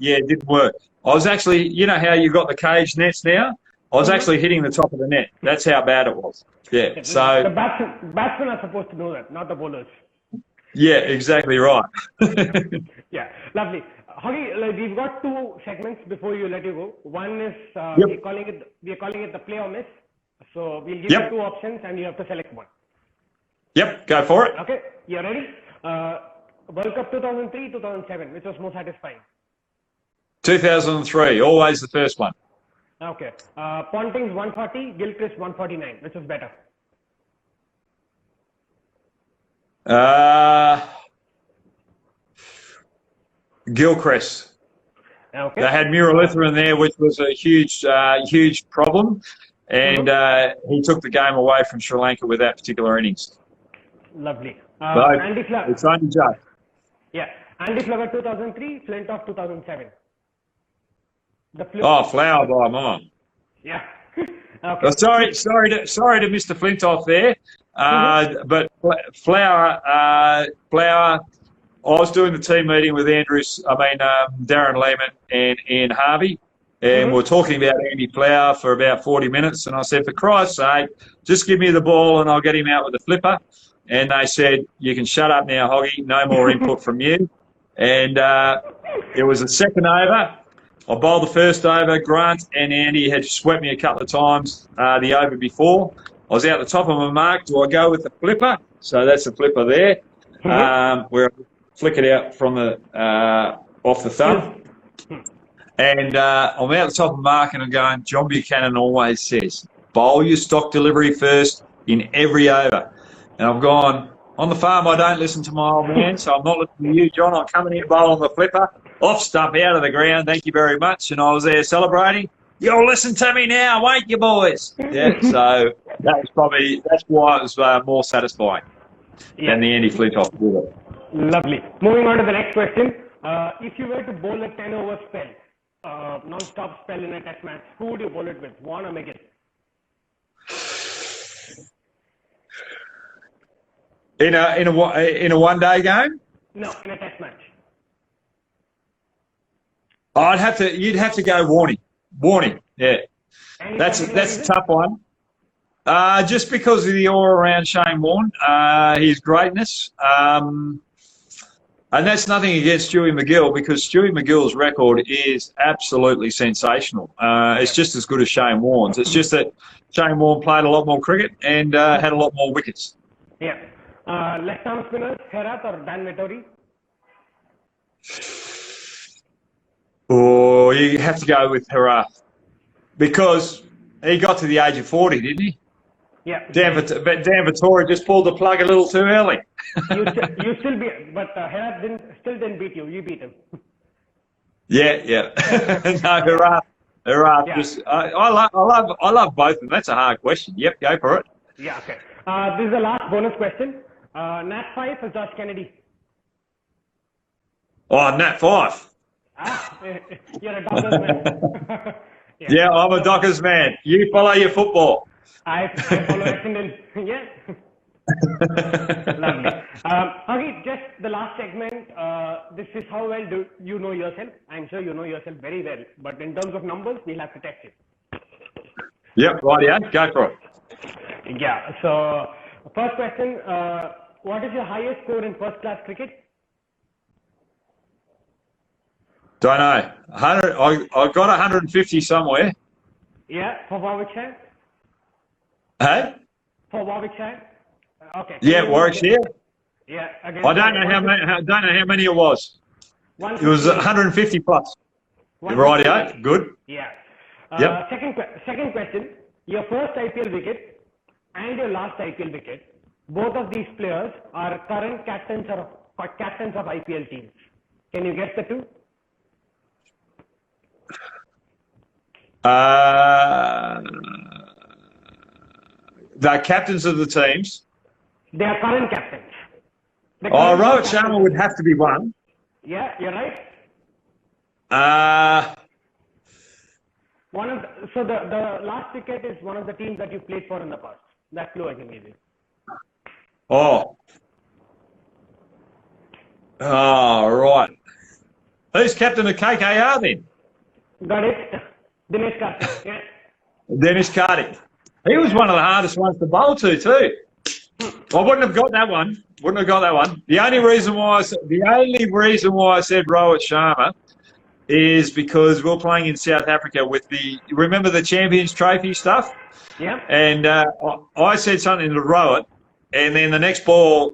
it didn't work. I was actually, you know how you got the cage nets now? I was actually hitting the top of the net. That's how bad it was. Yeah. So the batsmen are supposed to know that, not the bowlers. Yeah, exactly right. Yeah, lovely. Hoggy, we've got 2 segments before you let you go. One is we're calling it the play or miss. So we'll give you two options and you have to select one. Yep, go for it. Okay, you're ready? World Cup 2003, 2007, which was more satisfying? 2003, always the first one. Okay. Ponting's 140, Gilchrist 149, which was better? Gilchrist. Okay. They had Muralitha in there, which was a huge problem, and he took the game away from Sri Lanka with that particular innings. Lovely. But Andy Flower. it's only just. Yeah. Andy Flower 2003, Flintoff 2007. The Flower by mine. Yeah. Okay. Sorry to Mr. Flintoff there, but Flower. I was doing the team meeting with Darren Lehman and Ian Harvey, and we're talking about Andy Flower for about 40 minutes. And I said, for Christ's sake, just give me the ball and I'll get him out with a flipper. And they said, you can shut up now, Hoggy. No more input from you. And it was the second over. I bowled the first over. Grant and Andy had swept me a couple of times the over before. I was out the top of my mark. Do I go with the flipper? So that's the flipper there. Where I flick it out from the off the thumb. And I'm out the top of the mark and I'm going, John Buchanan always says, bowl your stock delivery first in every over. And I've gone, on the farm I don't listen to my old man, so I'm not listening to you, John. I'm coming in bowling the flipper. Off stump, out of the ground, thank you very much. And I was there celebrating. You'll listen to me now, won't you, boys? Yeah, so that's why it was more satisfying than the Andy Flintoff did it. Lovely. Moving on to the next question. If you were to bowl a 10-over spell, non-stop spell in a test match, who would you bowl it with, Vaughan or McGill? In a one-day game? No, in a test match. You'd have to go Warning, yeah. That's a tough one. Just because of the aura around Shane Warne, his greatness. And that's nothing against Stewie McGill, because Stewie McGill's record is absolutely sensational. It's just as good as Shane Warne's. It's just that Shane Warne played a lot more cricket and had a lot more wickets. Yeah. Left arm spinners, Herath or Dan Vettori? Oh, you have to go with Herath, because he got to the age of 40, didn't he? Yeah. Dan Vettori just pulled the plug a little too early. you still beat, but Herath still didn't beat you. You beat him. Yeah. No, Herath. Yeah. Just, I love both of them. That's a hard question. Yep, go for it. Yeah. Okay. This is the last bonus question. Nat 5 or Josh Kennedy? Oh, Nat 5. You're a Dockers man. Yeah, I'm a Dockers man. You follow your football. I follow Essendon. Yeah. Lovely. Okay, just the last segment. This is how well do you know yourself. I'm sure you know yourself very well. But in terms of numbers, we'll have to test it. Yep, rightio. Go for it. Yeah. So, first question. What is your highest score in first-class cricket? Don't know. 100. I got 150 somewhere. Yeah, for Warwickshire. Hey? For Warwickshire. Okay. Yeah, Warwickshire. Yeah. Again, I don't know how many it was. It was 150 plus. Rightio. Good. Yeah. Yep. Second question. Your first IPL wicket and your last IPL wicket, both of these players are current captains of IPL teams. Can you guess the two? They're captains of the teams. They are current captains. Rohit Sharma would have to be one. Yeah, you're right. So the last wicket is one of the teams that you played for in the past. That clue I can give you. Right. Who's captain of KKR then? Got it. Dinesh Karthik. Yeah. Dennis Cardiff. He was one of the hardest ones to bowl to too. I wouldn't have got that one. The only reason why I said Rohit Sharma is because we're playing in South Africa with remember the Champions Trophy stuff? Yeah. And I said something to Rowett, and then the next ball,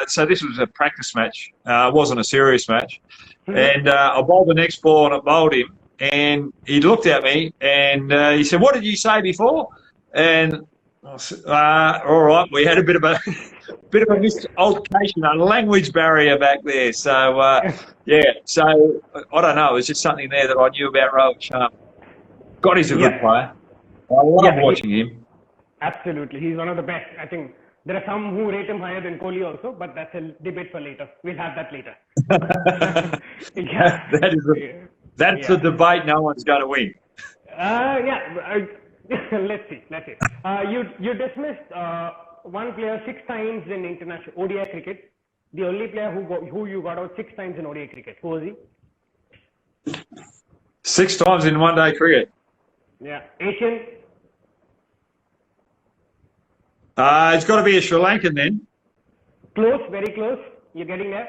so this was a practice match, it wasn't a serious match, and I bowled the next ball and I bowled him, and he looked at me and he said, "What did you say before?" And I said, all right, we had a bit of a misaltercation, a language barrier back there. So, so I don't know. It was just something there that I knew about Rowett Sharp. God, he's a good player. I love watching him. Absolutely. He's one of the best. I think there are some who rate him higher than Kohli also, but that's a debate for later. We'll have that later. That's a debate no one's going to win. Let's see. You dismissed one player 6 times in international ODI cricket. The only player who you got out 6 times in ODI cricket. Who was he? 6 times in one-day cricket. Yeah. Asian. It's got to be a Sri Lankan then. Close, very close. You're getting there.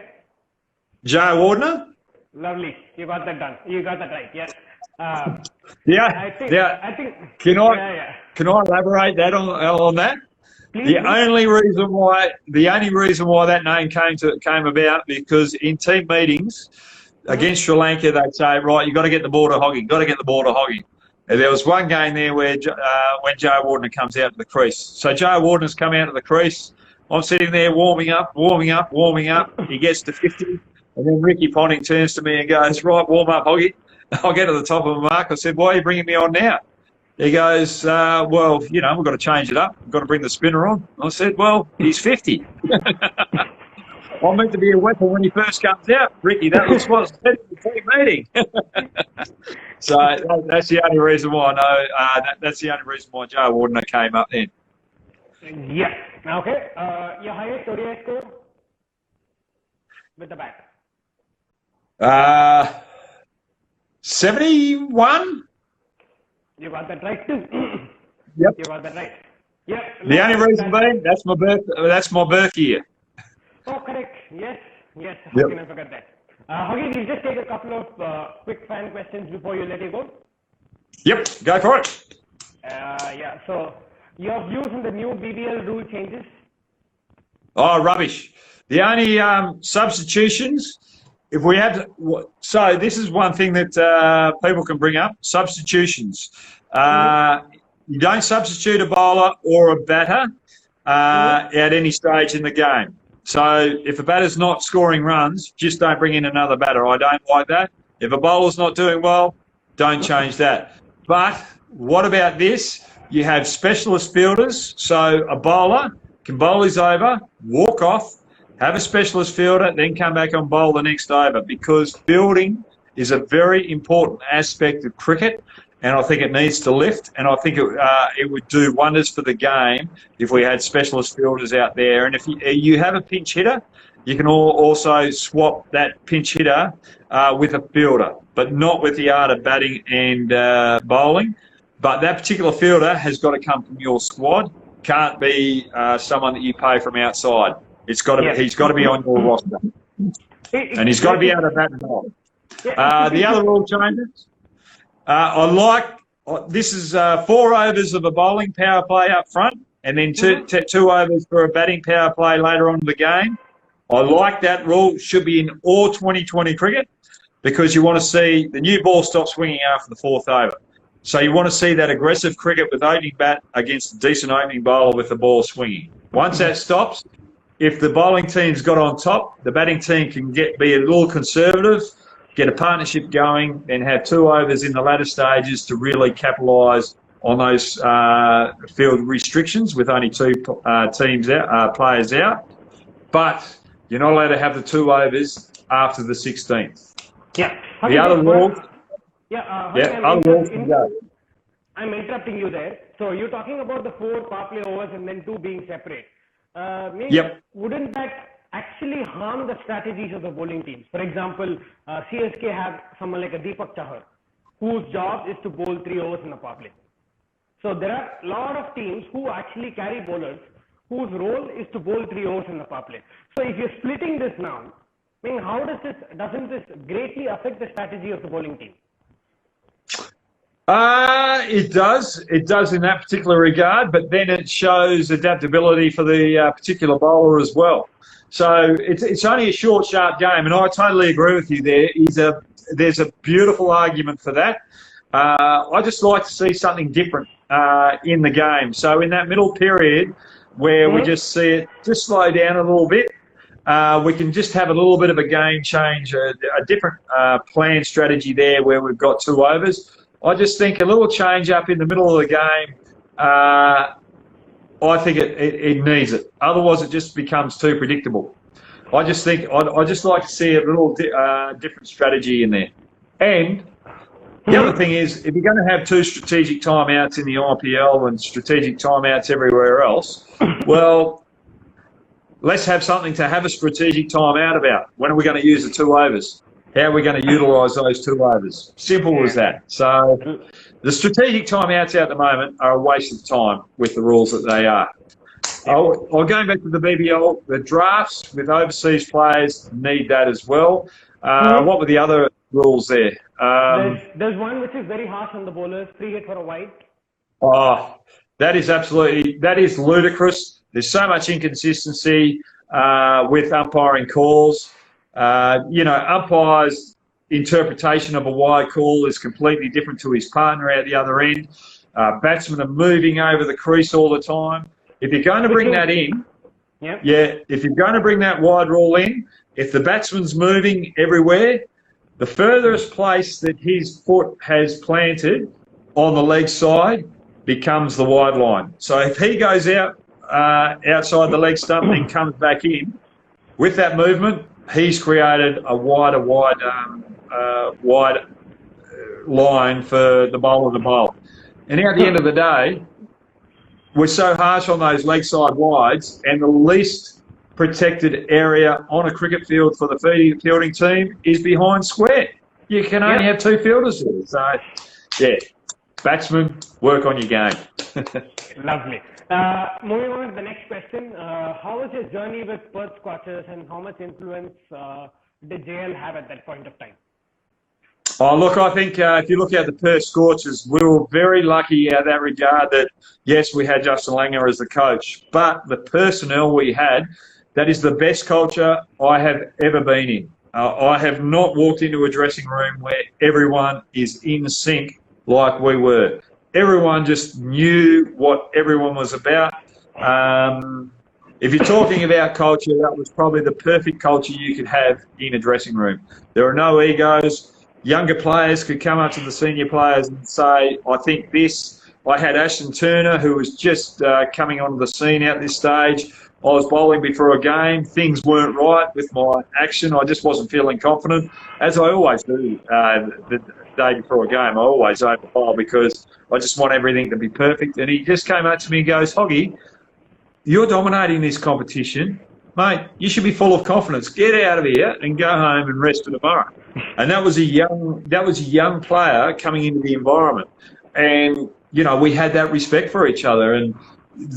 Joe Wardner. Lovely. You got that done. You got that right. Yeah. I think. Can I elaborate that on that? Please, the only reason why that name came about because in team meetings against Sri Lanka they'd say, right, you got to get the ball to Hoggy, And there was one game there where when Joe Wardner comes out to the crease. So Joe Wardner's come out to the crease. I'm sitting there warming up. He gets to 50. And then Ricky Ponting turns to me and goes, right, warm up, Hoggy. I'll get to the top of the mark. I said, why are you bringing me on now? He goes, well, we've got to change it up. We've got to bring the spinner on. I said, well, he's 50. I'm meant to be a weapon when he first comes out, Ricky. That was what I said at the team meeting. So that's the only reason why I know. That's the only reason why Joe Wardner came up then. Yeah. Okay. Your highest ODI score with the bat? 71. You got that right too. Yep. You got that right. Yeah. The only reason being that's my birth year. Oh, correct. Yes. How Yep. can I forget that? Hoggy, we'll just take a couple of quick fan questions before you let you go. Yep. Go for it. So your views on the new BBL rule changes? Oh, rubbish. The only substitutions, if we had, so this is one thing that people can bring up, substitutions. You don't substitute a bowler or a batter at any stage in the game. So if a batter's not scoring runs, just don't bring in another batter. I don't like that. If a bowler's not doing well, don't change that. But what about this? You have specialist fielders. So a bowler can bowl his over, walk off, have a specialist fielder, then come back and bowl the next over, because fielding is a very important aspect of cricket, and I think it needs to lift, and I think it would do wonders for the game if we had specialist fielders out there. And if you have a pinch hitter, you can also swap that pinch hitter with a fielder, but not with the art of batting and bowling. But that particular fielder has got to come from your squad. Can't be someone that you pay from outside. He's got to be on your roster, and he's got to be able to bat and bowl. The other rule changes. This is 4 overs of a bowling power play up front, and then two overs for a batting power play later on in the game. I like that rule. Should be in all 2020 cricket, because you want to see the new ball stop swinging after the 4th over. So you want to see that aggressive cricket with opening bat against a decent opening bowler with the ball swinging. Once that stops, if the bowling team's got on top, the batting team can be a little conservative, get a partnership going, and have 2 overs in the latter stages to really capitalise on those field restrictions with only 2 players out. But you're not allowed to have the 2 overs after the 16th. Yeah. The other rules. I'm interrupting you there. So you're talking about the 4 power play overs and then 2 being separate. Wouldn't that actually harm the strategies of the bowling teams? For example, CSK have someone like a Deepak Chahar, whose job is to bowl 3 overs in a power play. So there are a lot of teams who actually carry bowlers whose role is to bowl 3 overs in the power play. So if you're splitting this now, I mean, doesn't this greatly affect the strategy of the bowling team? It does. It does in that particular regard, but then it shows adaptability for the particular bowler as well. So it's only a short, sharp game, and I totally agree with you there. There's a beautiful argument for that. I just like to see something different in the game. So in that middle period where we just see it just slow down a little bit, we can just have a little bit of a game change, a different plan strategy there where we've got 2 overs. I just think a little change up in the middle of the game, I think it needs it. Otherwise, it just becomes too predictable. I just think I just like to see a little different strategy in there. And the other thing is, if you're going to have 2 strategic timeouts in the IPL and strategic timeouts everywhere else, well, let's have something to have a strategic timeout about. When are we going to use the 2 overs? How are we going to utilise those 2 overs? Simple as that. So the strategic timeouts at the moment are a waste of time with the rules that they are. Going back to the BBL, the drafts with overseas players need that as well. What were the other rules there? There's one which is very harsh on the bowlers, 3 hit for a wide. Oh, that is ludicrous. There's so much inconsistency with umpiring calls. Umpire's interpretation of a wide call is completely different to his partner out the other end. Batsmen are moving over the crease all the time. If you're going to bring that in, if you're going to bring that wide rule in, if the batsman's moving everywhere, the furthest place that his foot has planted on the leg side becomes the wide line. So if he goes out outside the leg stump and comes back in, with that movement, he's created a wide line for the bowler to bowl. And at the end of the day, we're so harsh on those leg side wides, and the least protected area on a cricket field for the fielding team is behind square. You can only have 2 fielders there. So, batsmen, work on your game. Lovely. Moving on to the next question. How was your journey with Perth Scorchers, and how much influence did JL have at that point of time? Oh, look, I think if you look at the Perth Scorchers, we were very lucky in that regard that, yes, we had Justin Langer as the coach, but the personnel we had, that is the best culture I have ever been in. I have not walked into a dressing room where everyone is in sync like we were. Everyone just knew what everyone was about. If you're talking about culture, that was probably the perfect culture you could have in a dressing room. There are no egos. Younger players could come up to the senior players and say, I think this. I had Ashton Turner, who was just coming onto the scene at this stage. I was bowling before a game. Things weren't right with my action. I just wasn't feeling confident, as I always do the day before a game. I always overbowl because I just want everything to be perfect. And he just came up to me and goes, Hoggy, you're dominating this competition. Mate, you should be full of confidence. Get out of here and go home and rest for tomorrow. And that was a young player coming into the environment. And, we had that respect for each other, and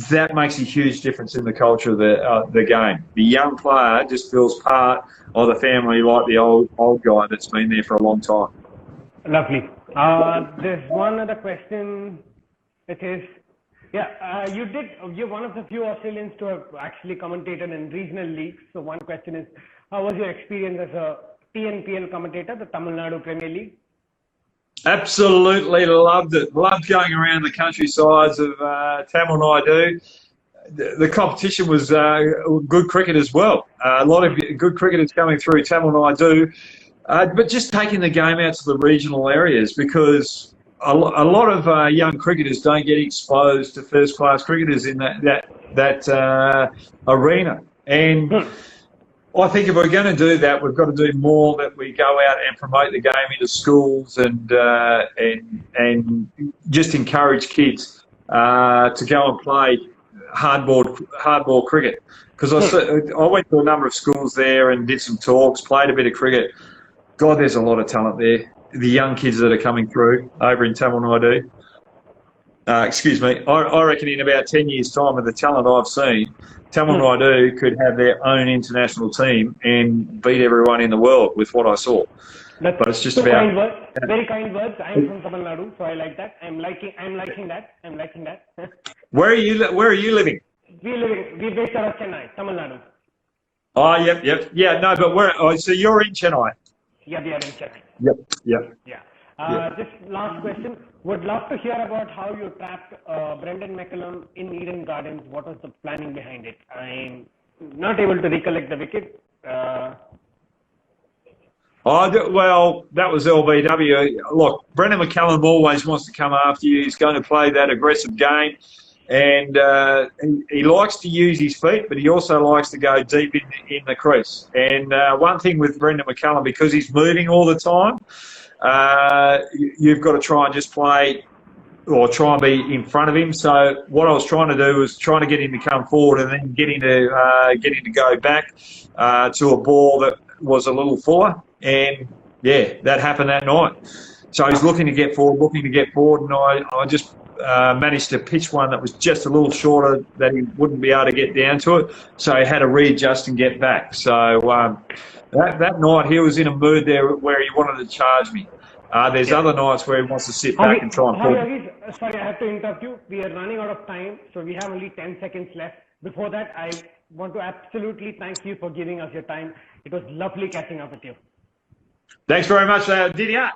that makes a huge difference in the culture of the game. The young player just feels part of the family like the old guy that's been there for a long time. Lovely. There's one other question, which is, you're one of the few Australians to have actually commentated in regional leagues. So one question is, how was your experience as a TNPL commentator, the Tamil Nadu Premier League? Absolutely loved it. Loved going around the countrysides of Tamil Nadu. The competition was good cricket as well. A lot of good cricketers coming through Tamil Nadu, but just taking the game out to the regional areas, because a lot of young cricketers don't get exposed to first-class cricketers in that arena. And I think if we're going to do that, we've got to do more, that we go out and promote the game into schools and just encourage kids to go and play hardball cricket. Because I went to a number of schools there and did some talks, played a bit of cricket. God, there's a lot of talent there. The young kids that are coming through over in Tamil Nadu. I reckon in about 10 years' time, with the talent I've seen, Tamil Nadu could have their own international team and beat everyone in the world with what I saw. But it's just two about kind words, very kind words. I'm from Tamil Nadu, so I like that. I'm liking that. Where are you living? We based out of Chennai, Tamil Nadu. Oh, yep. Yeah, no, but so you're in Chennai? Yeah, we are in Chennai. Yep. Yeah. Just last question. Would love to hear about how you trapped Brendan McCullum in Eden Gardens. What was the planning behind it? I'm not able to recollect the wicket. Well, that was LBW. Look, Brendan McCullum always wants to come after you. He's going to play that aggressive game. And he likes to use his feet, but he also likes to go deep in the crease. And one thing with Brendan McCullum, because he's moving all the time, you've got to try and just play or try and be in front of him. So what I was trying to do was trying to get him to come forward and then get him to go back to a ball that was a little fuller. And, yeah, that happened that night. So he's looking to get forward, and I just managed to pitch one that was just a little shorter that he wouldn't be able to get down to it. So he had to readjust and get back. So that night he was in a mood there where he wanted to charge me. There's other nights where he wants to sit back and try and pull. Sorry, I have to interrupt you. We are running out of time, so we have only 10 seconds left. Before that, I want to absolutely thank you for giving us your time. It was lovely catching up with you. Thanks very much, Didier.